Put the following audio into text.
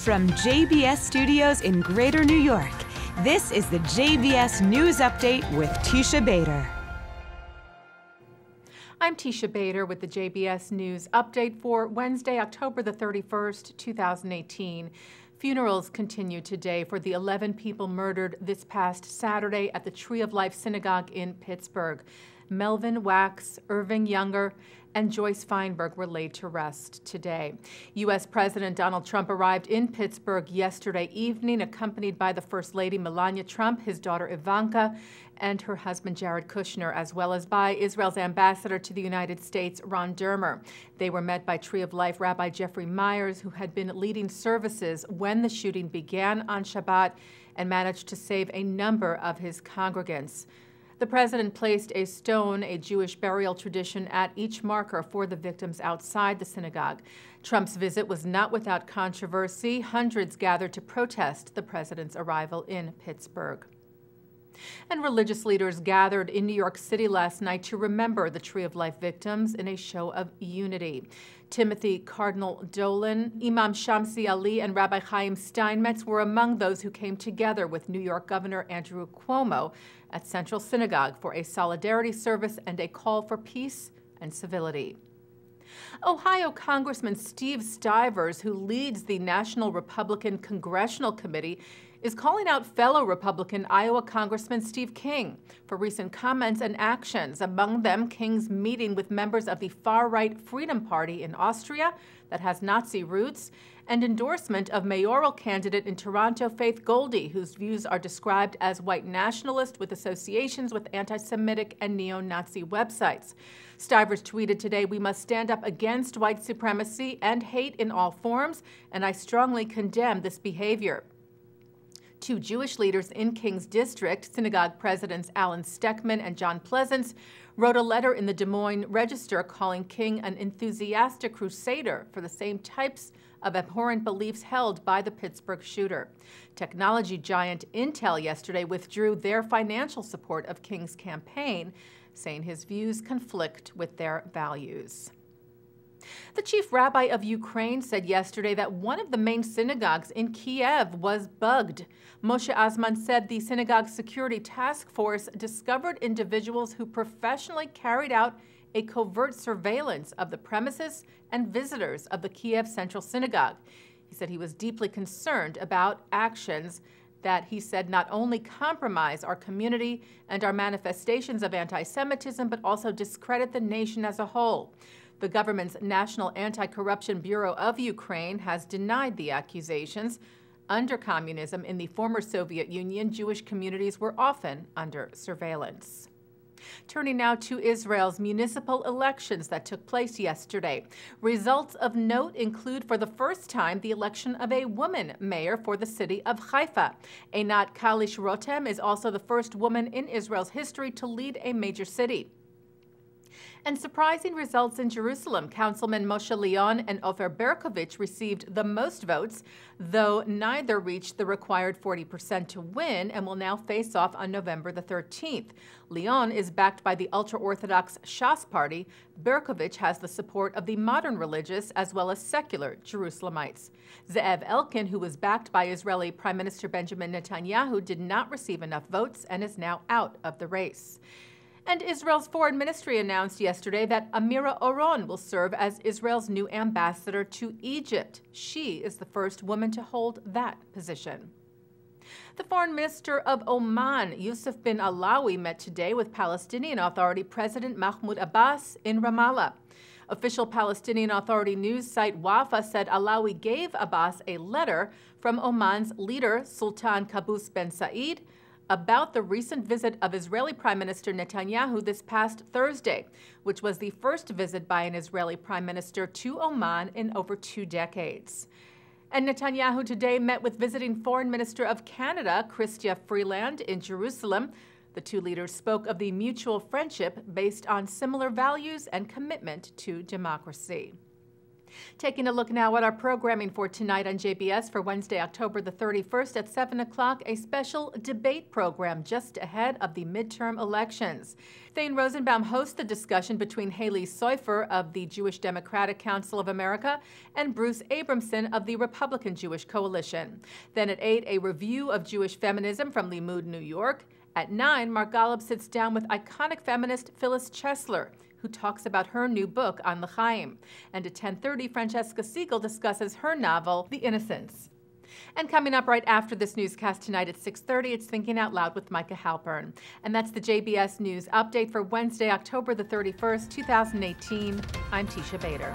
From JBS Studios in Greater New York, this is the JBS News Update with Tisha Bader. I'm Tisha Bader with the JBS News Update for Wednesday, October the 31st, 2018. Funerals continue today for the 11 people murdered this past Saturday at the Tree of Life Synagogue in Pittsburgh. Melvin Wax, Irving Younger, and Joyce Feinberg were laid to rest today. U.S. President Donald Trump arrived in Pittsburgh yesterday evening, accompanied by the First Lady Melania Trump, his daughter Ivanka, and her husband Jared Kushner, as well as by Israel's ambassador to the United States, Ron Dermer. They were met by Tree of Life Rabbi Jeffrey Myers, who had been leading services when the shooting began on Shabbat and managed to save a number of his congregants. The president placed a stone, a Jewish burial tradition, at each marker for the victims outside the synagogue. Trump's visit was not without controversy. Hundreds gathered to protest the president's arrival in Pittsburgh. And religious leaders gathered in New York City last night to remember the Tree of Life victims in a show of unity. Timothy Cardinal Dolan, Imam Shamsi Ali, and Rabbi Chaim Steinmetz were among those who came together with New York Governor Andrew Cuomo at Central Synagogue for a solidarity service and a call for peace and civility. Ohio Congressman Steve Stivers, who leads the National Republican Congressional Committee, is calling out fellow Republican Iowa Congressman Steve King for recent comments and actions, among them King's meeting with members of the far-right Freedom Party in Austria that has Nazi roots, and endorsement of mayoral candidate in Toronto Faith Goldy, whose views are described as white nationalist with associations with anti-Semitic and neo-Nazi websites. Stivers tweeted today, "We must stand up against white supremacy and hate in all forms, and I strongly condemn this behavior." Two Jewish leaders in King's district, synagogue presidents Alan Steckman and John Pleasance, wrote a letter in the Des Moines Register calling King an enthusiastic crusader for the same types of abhorrent beliefs held by the Pittsburgh shooter. Technology giant Intel yesterday withdrew their financial support of King's campaign, saying his views conflict with their values. The chief rabbi of Ukraine said yesterday that one of the main synagogues in Kiev was bugged. Moshe Azman said the synagogue's security task force discovered individuals who professionally carried out a covert surveillance of the premises and visitors of the Kiev Central Synagogue. He said he was deeply concerned about actions that he said not only compromise our community and our manifestations of anti-Semitism, but also discredit the nation as a whole. The government's National Anti-Corruption Bureau of Ukraine has denied the accusations. Under communism in the former Soviet Union, Jewish communities were often under surveillance. Turning now to Israel's municipal elections that took place yesterday. Results of note include, for the first time, the election of a woman mayor for the city of Haifa. Einat Kalish Rotem is also the first woman in Israel's history to lead a major city. And surprising results in Jerusalem. Councilman Moshe Leon and Ofer Berkovich received the most votes, though neither reached the required 40% to win and will now face off on November the 13th. Leon is backed by the ultra-Orthodox Shas party. Berkovich has the support of the modern religious as well as secular Jerusalemites. Ze'ev Elkin, who was backed by Israeli Prime Minister Benjamin Netanyahu, did not receive enough votes and is now out of the race. And Israel's foreign ministry announced yesterday that Amira Oron will serve as Israel's new ambassador to Egypt. She is the first woman to hold that position. The foreign minister of Oman, Yusuf bin Alawi, met today with Palestinian Authority President Mahmoud Abbas in Ramallah. Official Palestinian Authority news site Wafa said Alawi gave Abbas a letter from Oman's leader, Sultan Qaboos bin Said, about the recent visit of Israeli Prime Minister Netanyahu this past Thursday, which was the first visit by an Israeli Prime Minister to Oman in over 2 decades. And Netanyahu today met with visiting Foreign Minister of Canada, Chrystia Freeland, in Jerusalem. The two leaders spoke of the mutual friendship based on similar values and commitment to democracy. Taking a look now at our programming for tonight on JBS for Wednesday, October the 31st at 7 o'clock, a special debate program just ahead of the midterm elections. Thane Rosenbaum hosts the discussion between Haley Seufer of the Jewish Democratic Council of America and Bruce Abramson of the Republican Jewish Coalition. Then at 8, a review of Jewish feminism from Limmud, New York. At 9, Mark Golub sits down with iconic feminist Phyllis Chesler, who talks about her new book on L'chaim. And at 10:30, Francesca Siegel discusses her novel, The Innocents. And coming up right after this newscast tonight at 6:30, it's Thinking Out Loud with Micah Halpern. And that's the JBS News Update for Wednesday, October the 31st, 2018. I'm Tisha Bader.